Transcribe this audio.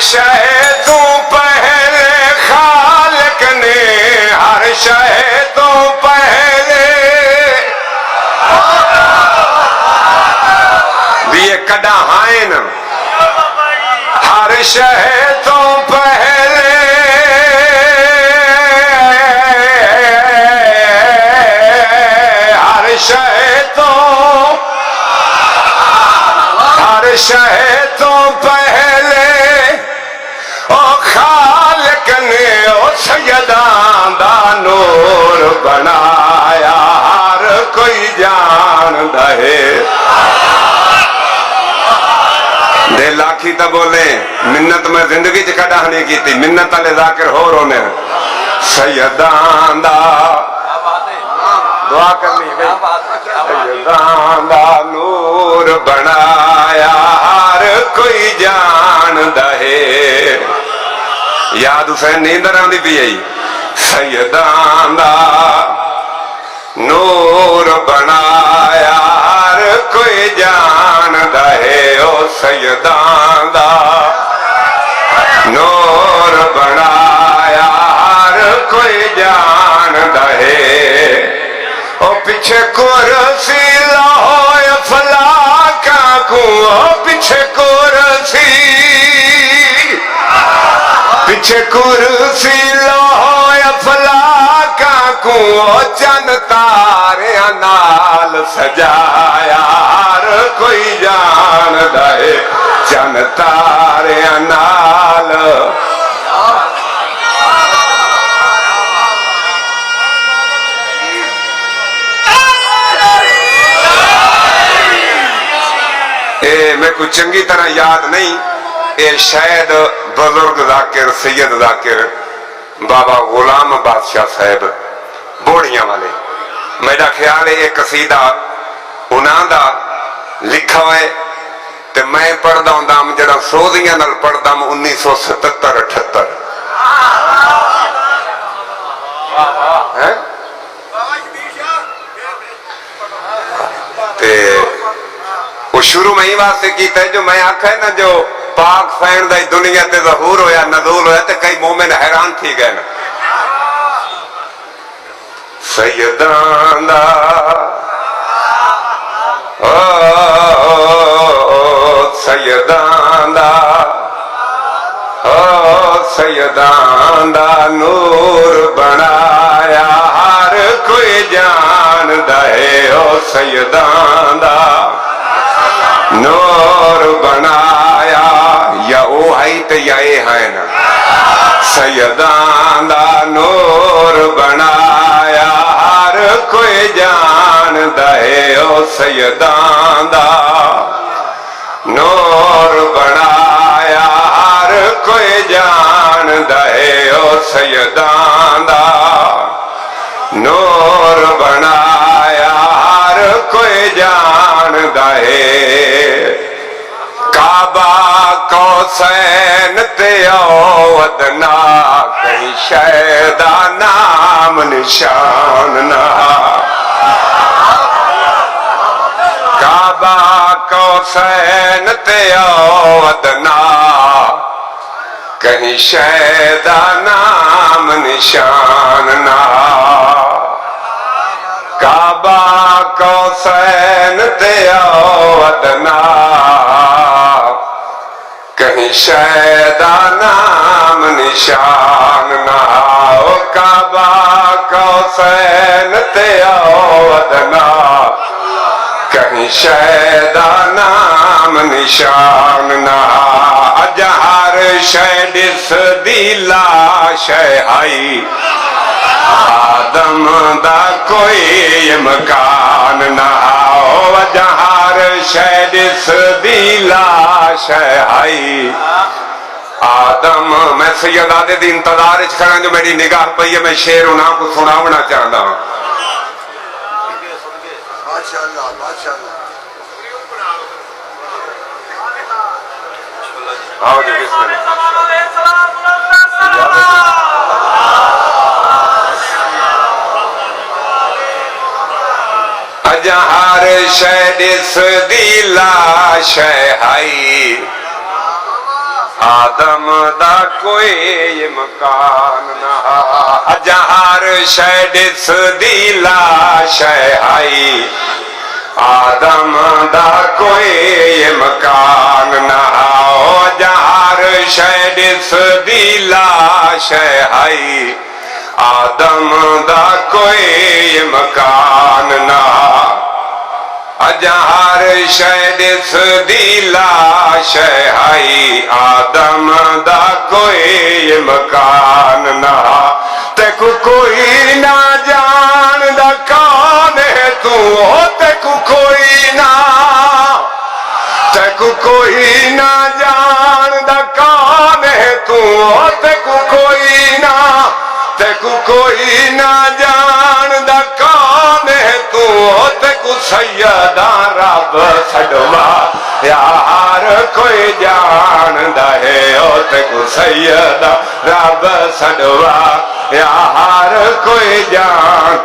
शह तू पहले खालिक ने, हर शह तू पहले भी ये कदा हाइन, हर शह तू पहले हर शह तो हर शह तो पहले ओ खालिक ने ओ सैयदां दा नूर बनाया, हर कोई जानदा है। दे लाखी तो बोले मिन्नत मैं जिंदगी च कदा नहीं की, मिन्नत वाले जाकिर हो रोने सैयदां दा दुआ करनी सैयदां दा नूर बनाया, हर कोई जानदा है। याद हुसैन नींदर आंदी पई आई, सैयदां दा नूर बनाया, हर कोई जानदा है। ओ सैयदां दा नूर बनाया, हर कोई जानदा है। ओ पीछे कुर्सी लाओ फलाका को, पीछे कुर्सी पीछे कुर्सी लाओ फलाका को, चन तारे नाल सजाया, हर कोई जानदा है। चन तारे नाल मैं कुछ चंगी तरह याद नहीं, ये शायद बुजुर्ग जाकिर सैयद जाकिर बाबा गुलाम बादशाह साहब बोड़िया वाले, मेरा ख्याल है एक कसीदा उन्होंने लिखा है, तो मैं पढ़ता हूँ जरा सोधिया नाल पढ़ता 1977-78 वो शुरू में ही वास्ते किया जो मैं आखा ना, जो पाक फैन दा दुनिया ते ज़हूर होया नज़ूल होया, तो कई मोमिन हैरान थी गए ना। सैयदां दा सैयदां दा सैयदां दा नूर बनाया, हर कोई जानदा है। ओ सैयदां दा नूर बनाया, या ओ है तो या ए है ना, सैयदां दा नूर बनाया, हर कोई जानदा है। ओ सैयदां दा नूर बनाया, हर कोई जानदा है। ओ सैयदां दा नूर बनाया, हर कोई जानदा है। काबा कौसैन ते अदना, कहीं शैदा नाम निशान ना। काबा कौसैन ते अदना, कहीं शैदा नाम निशान ना। काबा कौसैन ते अदना, कहीं शैदा नाम निशान ना। ओ काबा कौसैन ते अदना, कहीं शैदा नाम निशान ना। अजहर शैद दी लाश आई, आदम दा कोई मकान ना। ओ अजहर शैद दी लाश आई, आदम। मैं सैयद आदे दी इंतजार खड़ा, जो मेरी निगाह पई है, मैं शेर उन्हां को सुनावना चाहता हूं। आओ जी बिस्मिल्लाह। अजहर शैद दी लाश आई, आदम दा कोई मकान ना हजार शैड दी लाश आई आदम दा कोई मकान ना हजार शैड दी लाश आई आदम दा कोई मकान ना हजार शैड दी लाश आई आदम दा कोई मकान ना तेकू कोई ना जान दा कौन है तू तेकू कोई ना जान दा कौन है तू तेकू कोई ना जान दा कौन है तू तेकू सैयदा रब छड़वा यार कोई जानदा है ओ तेकू सैयदा रब छड़वा यार कोई जान